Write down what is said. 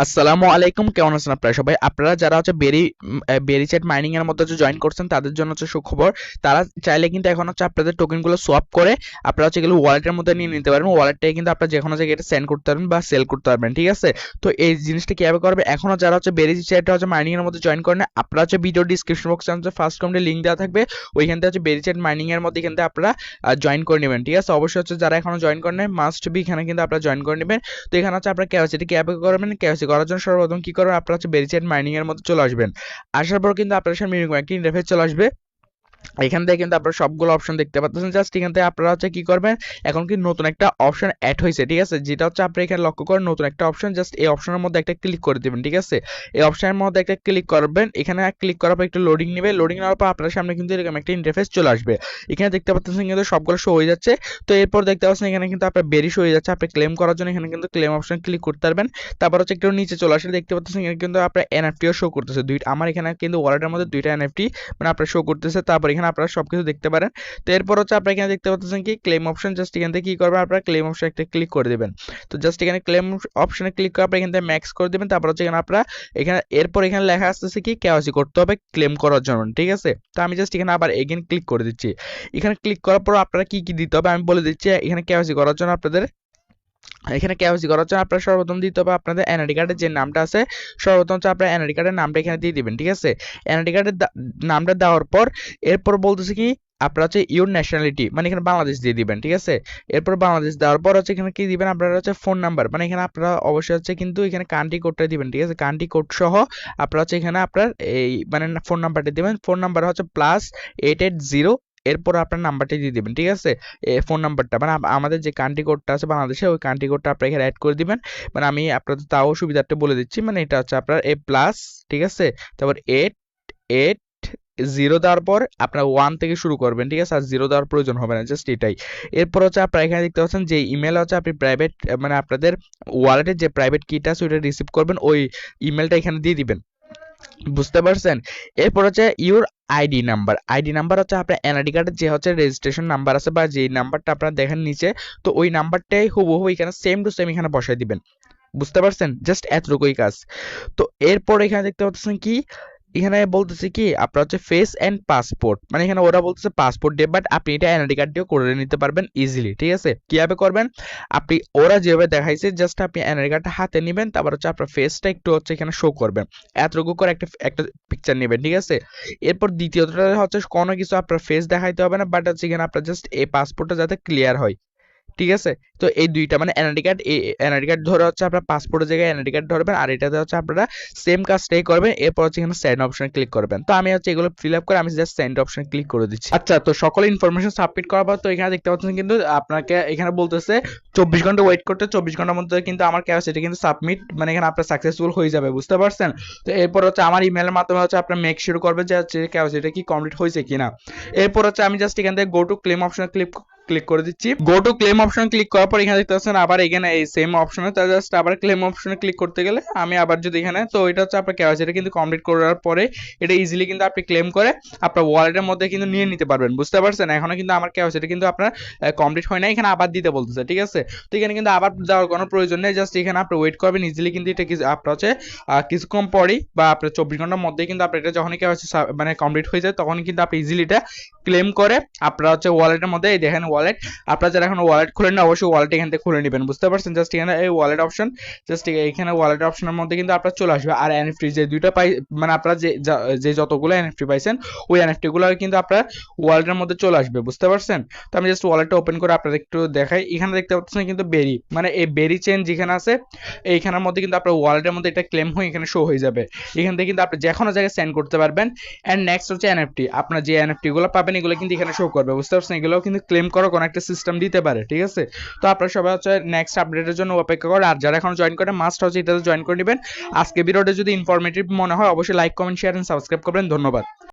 আসসালামু আলাইকুম, কেমন আছেন আপনারা সবাই? আপনারা যারা বেরিচ্যাট মাইনিং এর মধ্যে জয়েন করছেন তাদের জন্য সুখবর। তারা চাইলে কিন্তু এখন আপনাদের টোকেনগুলো সোয়াপ করে আপনারা এগুলো ওয়ালেটের মধ্যে নিয়ে নিতে পারবেন। ওয়ালেটটাই কিন্তু আপনারা যে কোনো জায়গায় এটা সেন্ড করতে পারবেন বা সেল করতে পারবেন, ঠিক আছে? তো এই জিনিসটা কিভাবে করবে, এখনো যারা বেরিচ্যাট মাইনিং এর মধ্যে জয়েন করেন, আপনারা ভিডিও ডিসক্রিপশন বক্সে ফার্স্ট কমেন্টে লিংক দেওয়া থাকবে, ওইখান থেকে বেরিচ্যাট মাইনিং এর মধ্যে এখান থেকে আপনারা জয়েন করে নেবেন, ঠিক আছে? অবশ্যই যারা এখনো জয়েন করেন মাস্ট বি এখানে কিন্তু আপনারা জয়েন করে নেবেন। তো এখানে আপনারা কেওয়াইসি কিভাবে করবেন, কেওয়াইসি করার জন্য সর্বপ্রথম কি করবেন, আপনারা বেরিচ্যাট মাইনিং এর মধ্যে চলে আসবেন। আসার পর কিন্তু আপনার সামনে এরকম একটা ইন্টারফেস চলে আসবে। এখান থেকে কিন্তু আপনারা সবগুলো অপশন দেখতে পাচ্ছেন। জাস্ট এখান থেকে আপনারা কি করবেন, এখন কি নতুন একটা অপশন অ্যাড হয়েছে, ঠিক আছে? যেটা আপনারা এখানে লক্ষ্য করেন, নতুন একটা অপশন, জাস্ট এই অপশনের মধ্যে একটা ক্লিক করে দিবেন, ঠিক আছে? এই অপশনের মধ্যে একটা ক্লিক করবেন। এখানে ক্লিক করার পর একটু লোডিং নেবে। লোডিং নেওয়ার পর আপনার সামনে কিন্তু এরকম একটা ইন্টারফেস চলে আসবে। এখানে দেখতে পাচ্ছেন কিন্তু সবগুলো শো হয়ে যাচ্ছে। তো এরপর দেখতে পাচ্ছেন এখানে কিন্তু আপনার বেরি শো হয়ে যাচ্ছে। আপনি ক্লেম করার জন্য এখানে কিন্তু ক্লেম অপশন ক্লিক করতে পারবেন। তারপর একটু নিচে চলে আসলে দেখতে পাচ্ছেন এখানে কিন্তু আপনার এনএফটিও শো করতেছে দুইটা। আমার এখানে কিন্তু ওয়ালেটের মধ্যে দুইটা এনএফটি মানে আপনার শো করতেছে। তারপর এখানে আপনারা সবকিছু দেখতে পারেন। তো এরপর আপনারা এখানে দেখতে পাচ্ছেন কি ক্লেম অপশন, জাস্ট এখান থেকে কি করবেন, আপনারা ক্লেম অপশন একটা ক্লিক করে দিবেন। তো জাস্ট এখানে ক্লেম অপশনে ক্লিক করে আপনারা এখান থেকে ম্যাক্স করে দিবেন। তারপর এখানে আপনারা এরপর এখানে লেখা আসতেছে কি কেওয়াইসি করতে হবে ক্লেম করার জন্য, ঠিক আছে? তো আমি জাস্ট এখানে আবার এগেন ক্লিক করে দিচ্ছি। এখানে ক্লিক করার পর আপনারা কি কি দিতে হবে আমি বলে দিচ্ছি। এখানে কেওয়াইসি করার জন্য আপনারা সর্বপ্রথম দিতে হবে আপনাদের এনআইডি কার্ডের যে নামটা আছে, সর্বপ্রথম আপনার এনআইডি কার্ডের নামটা এখানে দিয়ে দিবেন, ঠিক আছে? এনআইডি কার্ডের নামটা দেওয়ার পর এরপর বলতেছে কি আপনারা ইউর ন্যাশনালিটি মানে এখানে বাংলাদেশ দিয়ে দিবেন, ঠিক আছে? এরপর বাংলাদেশ দেওয়ার পর এখানে কি দিবেন, আপনারা ফোন নাম্বার মানে এখানে আপনারা অবশ্যই কিন্তু এখানে কান্ট্রি কোডটা দিবেন, ঠিক আছে? কান্ট্রি কোড সহ আপনারা এখানে আপনার এই মানে ফোন নাম্বারটা দিবেন। ফোন নাম্বার +880, এরপর আপনার নাম্বারটা দিয়ে দিবেন, ঠিক আছে? ফোন নাম্বারটা মানে আমাদের যে কান্ট্রি কোডটা আছে বাংলাদেশে, ওই কান্ট্রি কোডটা আপনারা এখানে অ্যাড করে দিবেন। মানে আমি আপনাদের তাও সুবিধার্থে বলে দিচ্ছি, মানে এটা আপনার প্লাস, ঠিক আছে? তারপর 880 দেওয়ার পর আপনার 1 থেকে শুরু করবেন, ঠিক আছে? আর 0 দেওয়ার প্রয়োজন হবে না, জাস্ট এটাই। এরপর আপনারা এখানে দেখতে পাচ্ছেন যে ইমেল আপনি প্রাইভেট মানে আপনাদের ওয়ালেটের যে প্রাইভেট কিটা আছে ওইটা রিসিভ করবেন, ওই ইমেলটা এখানে দিয়ে দিবেন। বুঝতে পারছেন? এরপর ইউর আইডি নাম্বার আপনার এনআইডি কার্ডের যে রেজিস্ট্রেশন নাম্বার আছে বা যে নাম্বারটা আপনারা দেখেন নিচে, তো ওই নাম্বারটাই হুবহু এখানে সেম টু সেম এখানে বসাই দিবেন। বুঝতে পারছেন? জাস্ট এতটুকুই কাজ। তো এরপর এখানে দেখতে পাচ্ছেন কি এখানে বলতেছে কি আপনার ফেস অ্যান্ড পাসপোর্ট, মানে এখানে ওরা বলতেছে পাসপোর্ট দিয়ে, বাট আপনি এটা এনআইডি কার্ড দিয়েও করে নিতে পারবেন ইজিলি, ঠিক আছে? কিভাবে করবেন, আপনি ওরা যেভাবে দেখাইছে জাস্ট আপনি এনআইডি কার্ডটা হাতে নেবেন, তারপর আপনার ফেসটা একটু এখানে শো করবেন, এতটুকু করে একটা একটা পিকচার নেবেন, ঠিক আছে? এরপর দ্বিতীয়টা কোনো কিছু আপনার ফেস দেখাইতে হবে না, বাট এখানে আপনার জাস্ট এই পাসপোর্টটা যাতে ক্লিয়ার হয়, ঠিক আছে? তো এই দুইটা মানে এনআইডি কার্ড ধরে আপনার পাসপোর্টের জায়গায় এনআইডি কার্ড ধরবেন, আর এটাতে আপনারা সেম কাজটাই করবেন। এরপর এখানে সেন্ড অপশনে ক্লিক করবেন। তো আমি এগুলো ফিল আপ করে আমি জাস্ট সেন্ড অপশনে ক্লিক করে দিচ্ছি। আচ্ছা, তো সকল ইনফরমেশন সাবমিট করার পর তো এখানে দেখতে পাচ্ছেন কিন্তু আপনাকে এখানে বলতেছে 24 ঘন্টা ওয়েট করতে। 24 ঘন্টার মধ্যে কিন্তু আমার কেওয়াইসি কিন্তু সাবমিট মানে এখানে আপনার সাকসেসফুল হয়ে যাবে, বুঝতে পারছেন? তো এরপর আমার ইমেলের মাধ্যমে আপনার মেক শিওর করবে যে কেওয়াইসিটা কি কমপ্লিট হয়েছে কিনা। এরপর আমি জাস্ট এখান থেকে গো টু ক্লেম অপশনে ক্লিক করে দিচ্ছি। Go to claim option click করার পর এখানে দেখতে পাচ্ছেন আবার এখানে এই সেম অপশনে, তাহলে জাস্ট আবার ক্লেম অপশনে ক্লিক করতে গেলে আমি আবার যদি এখানে, তো এটা আপনার কেওয়াইসিটা কিন্তু কমপ্লিট করার পরে এটা ইজিলি কিন্তু আপনি ক্লেম করে আপনার ওয়ালেটের মধ্যে কিন্তু নিয়ে নিতে পারবেন, বুঝতে পারছেন? এখনো কিন্তু আমার কেওয়াইসিটা কিন্তু আপনার কমপ্লিট হয় না, এখানে আবার দিতে বলতেছে, ঠিক আছে? তো এখানে কিন্তু আবার দেওয়ার কোনো প্রয়োজন নেই, জাস্ট এখানে আপনি ওয়েট করবেন। ইজিলি কিন্তু এটা আপনার কিছুক্ষণ পরেই বা আপনার 24 ঘন্টার মধ্যে কিন্তু আপনার এটা যখনই কেওয়াইসি মানে কমপ্লিট হয়ে যায় তখনই কিন্তু আপনি ইজিলি এটা ক্লেম করে আপনার ওয়ালেটের মধ্যে এই দেখেন ওয়ালেট, আপনারা যারা এখন ওয়ালেট খুলেন না অবশ্যই ওয়ালেট এখান থেকে খুলে নেবেন, বুঝতে পারছেন? জাস্ট এখানে এই ওয়ালেট অপশন, জাস্ট এখানে ওয়ালেট অপশনের মধ্যে কিন্তু আপনার চলে আসবে। আর এনএফটি যে দুইটা পাই মানে আপনারা যে যতগুলো এনএফটি পাইছেন ওই এনএফটি গুলো কিন্তু আপনার ওয়ালেটের মধ্যে চলে আসবে, বুঝতে পারছেন? তো আমি জাস্ট ওয়ালেটটা ওপেন করে আপনাদের একটু দেখাই। এখানে দেখতে পাচ্ছেন কিন্তু বেরি মানে এই বেরি চেন যেখানে আছে এইখানের মধ্যে কিন্তু আপনার ওয়ালেটের মধ্যে এটা ক্লেম হয়ে এখানে শো হয়ে যাবে। এখান থেকে কিন্তু আপনি যে কোনো জায়গায় সেন্ড করতে পারবেন। এন্ড নেক্সট এনএফটি, আপনার যে এনএফটি গুলো পাবেন এগুলো কিন্তু এখানে শো করবে, বুঝতে পারছেন? এগুলো কিন্তু ক্লেম করার কোনো একটা সিস্টেম দিতে পারে, ঠিক আছে? তো আপনারা সবাই নেক্সট আপডেটের জন্য অপেক্ষা করেন। আর যারা এখন জয়েন করে মাস্ট এটাতে জয়েন করে নেবেন। আজকে ভিডিওটা যদি ইনফরমেটিভ মনে হয় অবশ্যই like comment share and subscribe করবেন। ধন্যবাদ।